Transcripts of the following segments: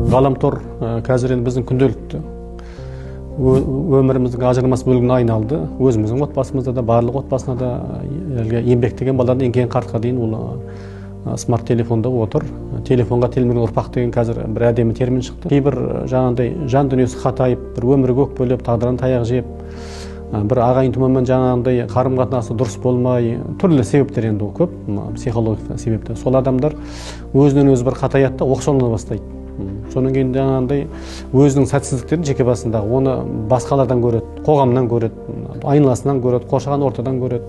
ғаламтор қазір енді біздің күнделікті өміріміздің ажырамас бөлігіне айналды. Өзіміздің отбасымызда да, барлық отбасына да еңбектеген балалардың ең кейін қартқа дейін ол смарт телефонда отыр. Телефонға телмірген ұрпақ деген қазір бір әдемі термин шықты. Кейбір жаңағындай жан дүниесі қатайып, бір өмірі көк бөлеп, тағдырдан таяқ жеп, бір ағайын тұмамен жаңағындай қарым-қатынасы дұрыс болмай, түрлі себептер енді көп, психологиялық себептер. Сол адамдар өзінен өзі бір қатаяды да оқшаулана бастайды. Содан кейін жаңағындай өзінің сәтсіздіктерін жеке басындағы оны басқалардан көреді, қоғамнан көреді, айналасынан көреді, қоршаған ортадан көреді.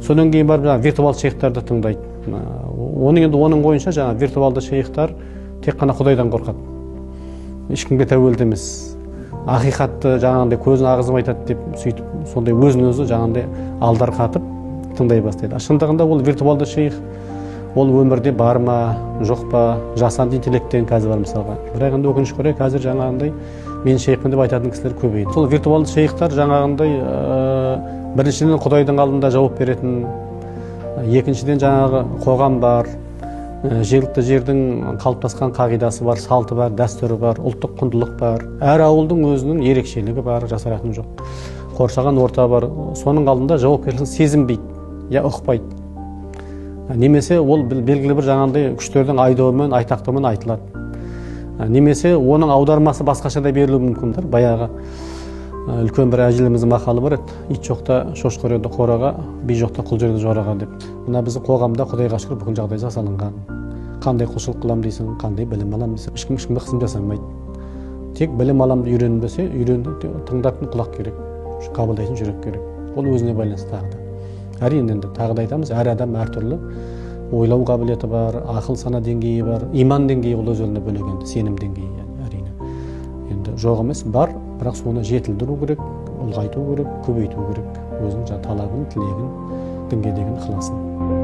Содан кейін барып жаңағы виртуалды шейхтарды тыңдайды. Оның ойынша жаңағы виртуалды шейхтар тек қана Құдайдан қорқады. Ешкімге тәуелді емес. Ақиқатты жаңағындай көзін ағызып айтады деп сөйтіп сондай өзін өзі жаңағындай алдарқатып тыңдай бастайды. Шындығында ол виртуалды шейх ол өмірде бар ма, жоқ па, жасанды интеллекттен қазір бар мысалға. Бірақ енді өкінішке орай қазір жаңағындай мен шейхпін деп айтатын кісілер көбейді. Сол виртуалды шейхтар жаңағындай біріншіден Құдайдың алдында жауап беретін, екіншіден жаңағы қоғам бар, жергілікті жердің қалыптасқан қағидасы бар, салты бар, дәстүрі бар, ұлттық құндылық бар. Әр ауылдың өзінің ерекшелігі бар, жасыратыны жоқ. Қоршаған орта бар. Соның алдында жауапкершілігін сезінбейді, я ұқпайды. Немесе ол белгілі бір жаңағындай күштердің айдауымен, айтақтауымен айтылады. Немесе оның аудармасы басқаша да берілуі мүмкін. Баяғы үлкен бір әжеліміздің мақалы бар еді. Ит жоқта шошқа үреді қораға, би жоқта құл жүреді жораға деп. Мына біздің қоғамда Құдайға шүкір бүкіл жағдай жасалынған. Қандай құлшылық қыламын дейсің, қандай білім аламын дейсің, ешкімге қысым жасамайды. Тек білім аламын үйренбесе, тыңдайтын құлақ керек, қабылдайтын жүрек керек. Ол өзіне байланысты тағы да. Әрине енді тағы да айтамыз, әр адам әртүрлі ойлау қабілеті бар, ақыл сана деңгейі бар, иман деңгейі ол өз-өзіне бөлек енді, сенім деңгейі әрине. Енді жоқ емес, бар, бірақ соны жетілдіру керек, ұлғайту керек, көбейту керек, өзінің талабын, тілегін, дінге деген ықыласын.